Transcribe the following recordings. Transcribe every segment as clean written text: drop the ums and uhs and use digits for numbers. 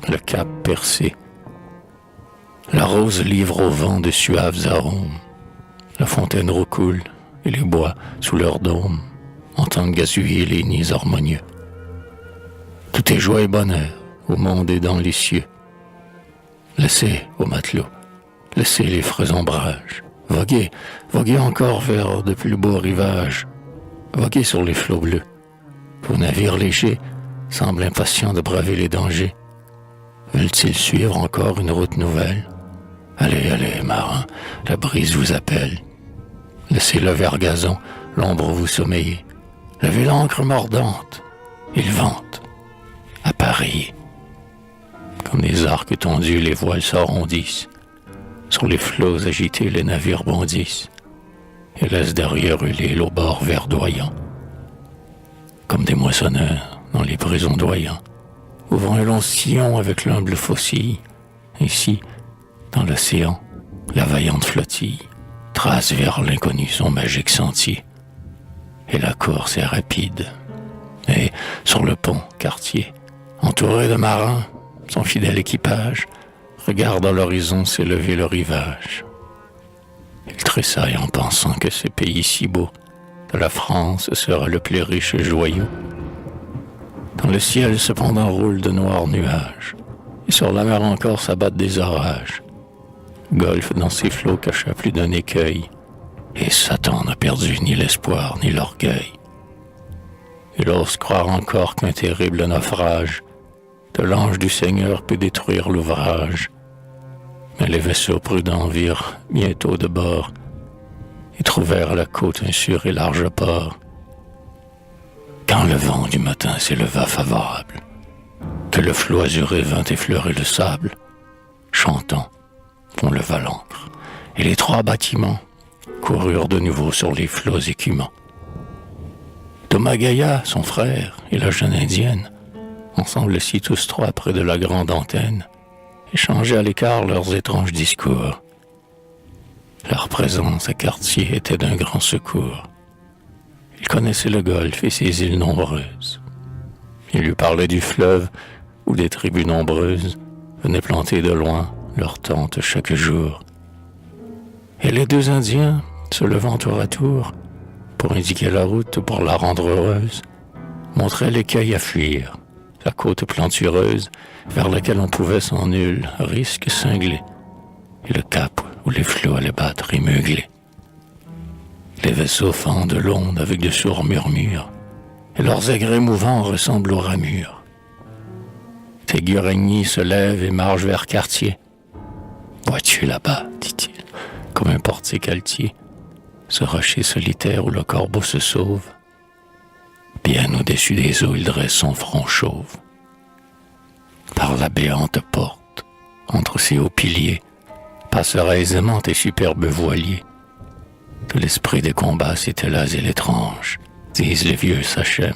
le cap percé. La rose livre au vent de suaves arômes. La fontaine recoule et les bois, sous leurs dômes, entendent gazouiller les nids harmonieux. Tout est joie et bonheur, au monde et dans les cieux. Laissez, aux matelots, laissez les frais ombrages. Voguez, voguez encore vers de plus beaux rivages. Voguez sur les flots bleus. Vos navires légers semblent impatients de braver les dangers. Veulent-ils suivre encore une route nouvelle? Allez, allez, marins, la brise vous appelle. Laissez le vert gazon, l'ombre vous sommeiller. Levez l'ancre mordante, il vente, à Paris. Comme des arcs tendus, les voiles s'arrondissent. Sur les flots agités, les navires bondissent et laissent derrière eux l'île au bord verdoyant. Comme des moissonneurs dans les prisons doyants, ouvrant un long sillon avec l'humble faucille. Ici, dans l'océan, la vaillante flottille trace vers l'inconnu son magique sentier. Et la course est rapide. Et sur le pont, Cartier, entouré de marins, son fidèle équipage regarde à l'horizon s'élever le rivage. Il tressaille en pensant que ce pays si beau de la France sera le plus riche joyau. Dans le ciel cependant roulent de noirs nuages, et sur la mer encore s'abattent des orages. Golfe dans ses flots cacha plus d'un écueil, et Satan n'a perdu ni l'espoir ni l'orgueil. Il ose croire encore qu'un terrible naufrage de l'ange du Seigneur peut détruire l'ouvrage. Mais les vaisseaux prudents virent bientôt de bord et trouvèrent à la côte un sûr et large port. Quand le vent du matin s'éleva favorable, que le flot azuré vint effleurer le sable, chantant, on leva l'ancre, et les trois bâtiments coururent de nouveau sur les flots écumants. Domagaya, son frère, et la jeune indienne, ensemble assis tous trois près de la grande antenne, échangeaient à l'écart leurs étranges discours. Leur présence à Cartier était d'un grand secours. Ils connaissaient le golfe et ses îles nombreuses. Ils lui parlaient du fleuve où des tribus nombreuses venaient planter de loin leurs tentes chaque jour. Et les deux Indiens, se levant tour à tour, pour indiquer la route, pour la rendre heureuse, montraient l'écueil à fuir, la côte plantureuse vers laquelle on pouvait sans nul risque cingler, et le cap où les flots allaient battre et meugler. Les vaisseaux fendent l'onde avec de sourds murmures, et leurs aigrets mouvants ressemblent aux ramures. Téguragny se lève et marche vers Cartier. « Vois-tu là-bas, dit-il, comme un portique altier, ce rocher solitaire où le corbeau se sauve? Bien au-dessus des eaux, il dresse son front chauve. Par la béante porte, entre ces hauts piliers, passera aisément tes superbes voiliers. De l'esprit des combats s'étalase et l'étrange, disent les vieux sachem.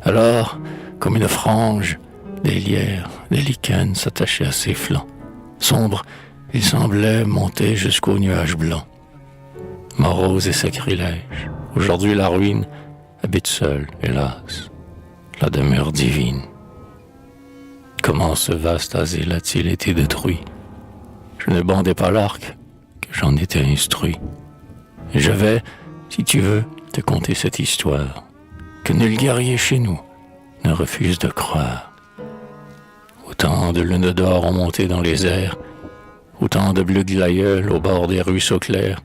Alors, comme une frange, des lierres, des lichens s'attachaient à ses flancs. Sombre, il semblait monter jusqu'aux nuages blancs. Morose et sacrilège, aujourd'hui la ruine habite seule, hélas, la demeure divine. Comment ce vaste asile a-t-il été détruit? Je ne bandais pas l'arc, que j'en étais instruit. Et je vais, si tu veux, te conter cette histoire, que nul guerrier chez nous ne refuse de croire. Autant de lunes d'or ont monté dans les airs, autant de bleus glaïeuls au bord des ruisseaux clairs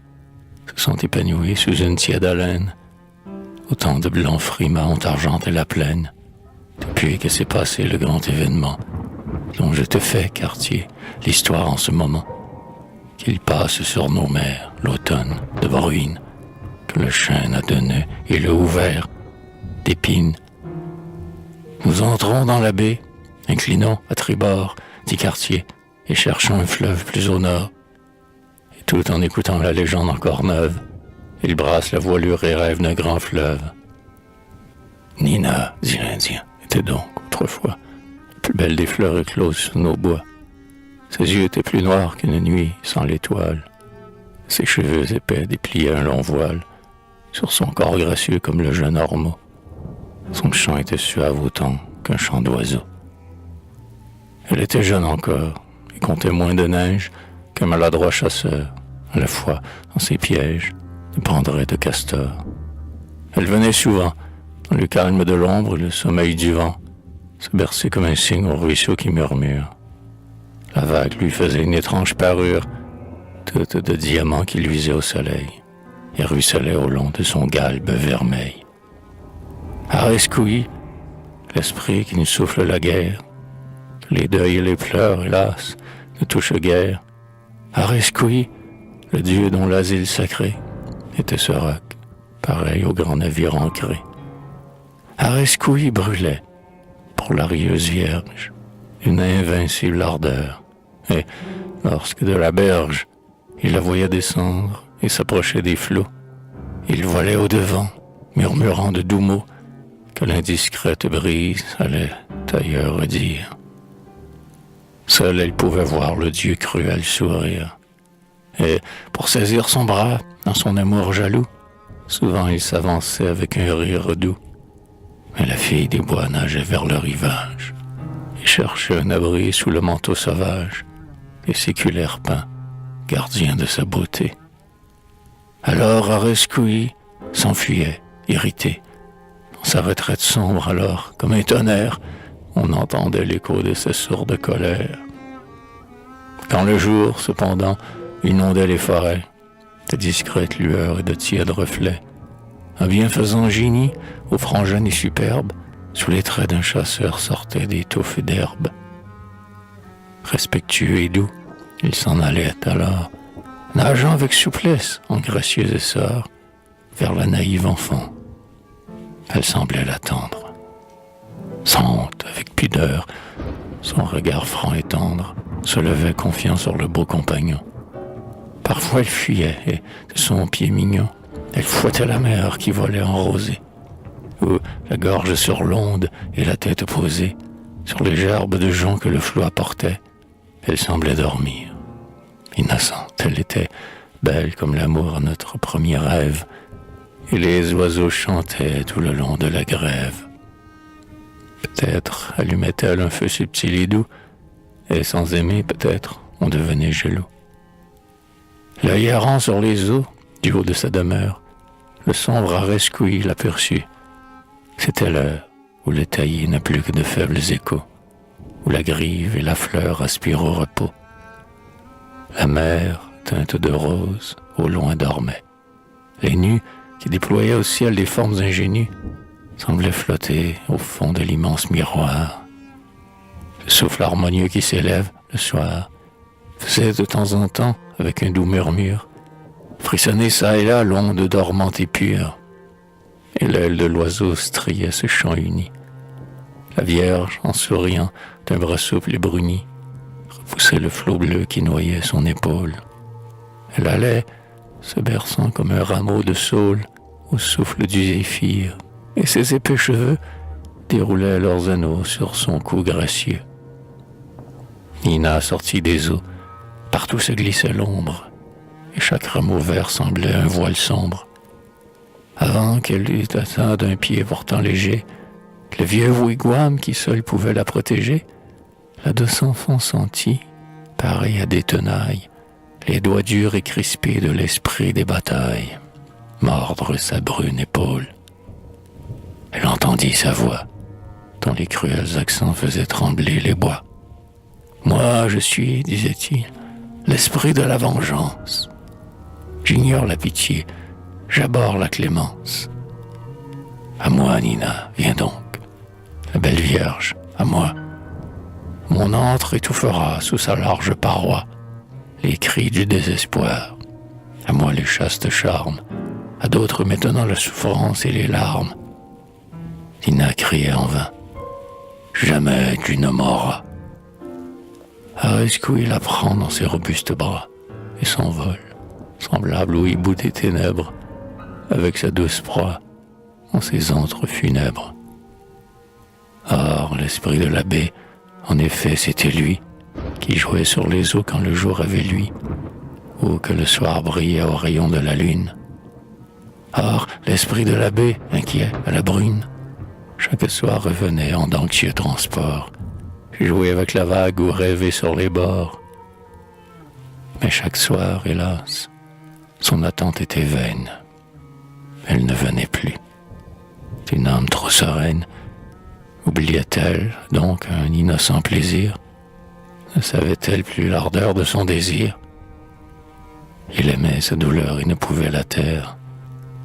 se sont épanouis sous une tiède haleine. Autant de blancs frimas ont argenté la plaine, depuis que s'est passé le grand événement dont je te fais, Cartier, l'histoire en ce moment, qu'il passe sur nos mers l'automne de ruines, que le chêne a de nœuds et le ouvert d'épines. Nous entrons dans la baie, inclinons à tribord, dit Cartier, et cherchons un fleuve plus au nord. Et tout en écoutant la légende encore neuve, il brasse la voilure et rêve d'un grand fleuve. Nina, dit l'Indien, était donc autrefois la plus belle des fleurs écloses sous nos bois. Ses yeux étaient plus noirs qu'une nuit sans l'étoile. Ses cheveux épais dépliaient un long voile sur son corps gracieux comme le jeune ormeau. Son chant était suave autant qu'un chant d'oiseau. Elle était jeune encore, et comptait moins de neige qu'un maladroit chasseur, à la fois dans ses pièges, de pandres et de castors. Elle venait souvent, dans le calme de l'ombre et le sommeil du vent, se bercer comme un cygne au ruisseau qui murmure. La vague lui faisait une étrange parure, toute de diamants qui luisaient au soleil, et ruisselaient au long de son galbe vermeil. Arescouy, l'esprit qui nous souffle la guerre, les deuils et les pleurs, hélas, ne touchent guère. Arescouy, le dieu dont l'asile sacré était ce roc, pareil au grand navire ancré. Arescouy brûlait, pour la rieuse vierge, une invincible ardeur, et, lorsque de la berge, il la voyait descendre et s'approcher des flots, il volait au-devant, murmurant de doux mots que l'indiscrète brise allait ailleurs dire. Seule elle pouvait voir le Dieu cruel sourire, et, pour saisir son bras dans son amour jaloux, souvent il s'avançait avec un rire doux. Mais la fille des bois nageait vers le rivage et cherchait un abri sous le manteau sauvage des séculaires pins, gardiens de sa beauté. Alors Arescouy s'enfuyait, irrité. Dans sa retraite sombre alors, comme un tonnerre, on entendait l'écho de sa sourde colère. Quand le jour, cependant, inondait les forêts, de discrètes lueurs et de tièdes reflets, un bienfaisant génie, au front jeune et superbe, sous les traits d'un chasseur sortait des touffes d'herbe. Respectueux et doux, il s'en allait alors, nageant avec souplesse en gracieux essor, vers la naïve enfant. Elle semblait l'attendre. Sente, avec pudeur, son regard franc et tendre se levait confiant sur le beau compagnon. Parfois elle fuyait, et de son pied mignon, elle fouettait la mer qui volait en rosée, ou la gorge sur l'onde et la tête posée sur les gerbes de joncs que le flot apportait. Elle semblait dormir. Innocente, elle était belle comme l'amour, notre premier rêve, et les oiseaux chantaient tout le long de la grève. Peut-être allumait-elle un feu subtil et doux, et sans aimer, peut-être, on devenait jaloux. L'œil errant sur les eaux, du haut de sa demeure, le sombre Arescouy l'aperçut. C'était l'heure où le taillis n'a plus que de faibles échos, où la grive et la fleur aspirent au repos. La mer, teinte de rose, au loin dormait. Les nues, qui déployaient au ciel des formes ingénues, semblaient flotter au fond de l'immense miroir. Le souffle harmonieux qui s'élève, le soir, faisait de temps en temps, avec un doux murmure, frissonner çà et là l'onde dormante et pure, et l'aile de l'oiseau striait ce chant uni. La Vierge, en souriant d'un bras souple et bruni, repoussait le flot bleu qui noyait son épaule. Elle allait, se berçant comme un rameau de saule au souffle du zéphyr, et ses épais cheveux déroulaient leurs anneaux sur son cou gracieux. Nina sortit des eaux, partout se glissait l'ombre, et chaque rameau vert semblait un voile sombre. Avant qu'elle eût atteint d'un pied portant léger le vieux wigwam qui seul pouvait la protéger, la douce enfant sentit, pareil à des tenailles, les doigts durs et crispés de l'esprit des batailles, mordre sa brune épaule. Elle entendit sa voix, dont les cruels accents faisaient trembler les bois. « Moi, je suis, disait-il, l'esprit de la vengeance. J'ignore la pitié, j'abhorre la clémence. À moi, Nina, viens donc, la belle Vierge, à moi. Mon antre étouffera sous sa large paroi les cris du désespoir. À moi les chastes charmes, à d'autres maintenant la souffrance et les larmes. » Nina criait en vain. « Jamais tu ne m'auras. » Arescouy la prend dans ses robustes bras et s'envole, semblable au hibou des ténèbres, avec sa douce proie en ses antres funèbres. Or, l'esprit de l'abbé, en effet, c'était lui, qui jouait sur les eaux quand le jour avait lui, ou que le soir brillait au rayon de la lune. Or, l'esprit de l'abbé, inquiet à la brune, chaque soir revenait en d'anxieux transports, jouer avec la vague ou rêver sur les bords. Mais chaque soir, hélas, son attente était vaine. Elle ne venait plus. Une âme trop sereine, oubliait-elle donc un innocent plaisir? Ne savait-elle plus l'ardeur de son désir? Il aimait sa douleur et ne pouvait la taire.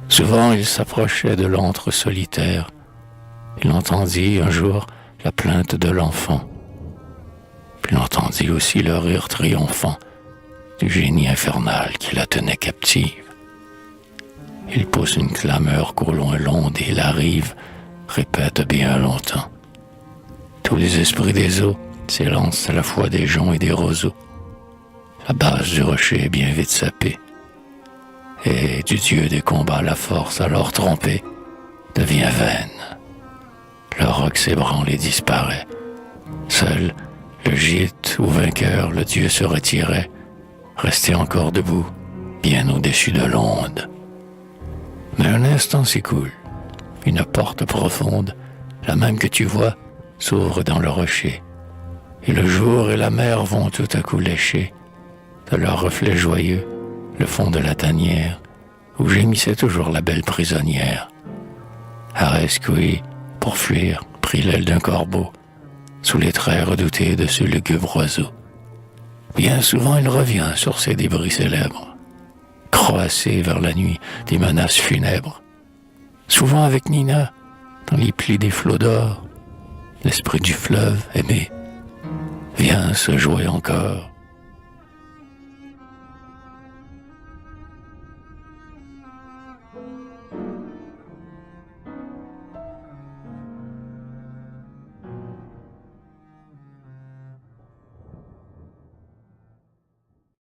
Souvent il s'approchait de l'antre solitaire. Il entendit un jour la plainte de l'enfant. Puis il entendit aussi le rire triomphant du génie infernal qui la tenait captive. Il pousse une clameur qu'au loin l'onde et la rive répètent bien longtemps. Tous les esprits des eaux s'élancent à la fois des joncs et des roseaux. La base du rocher est bien vite sapée. Et du dieu des combats la force alors trompée devient vaine. Le roc s'ébranle et disparaît. Seul le gîte où vainqueur le dieu se retirait, resté encore debout, bien au-dessus de l'onde. Mais un instant s'écoule. Une porte profonde, la même que tu vois, s'ouvre dans le rocher. Et le jour et la mer vont tout à coup lécher de leurs reflets joyeux le fond de la tanière où gémissait toujours la belle prisonnière. Arescoué, pour fuir, prit l'aile d'un corbeau sous les traits redoutés de ce lugubre oiseau. Bien souvent il revient sur ces débris célèbres, croassé vers la nuit des menaces funèbres. Souvent avec Nina, dans les plis des flots d'or, l'esprit du fleuve aimé vient se jouer encore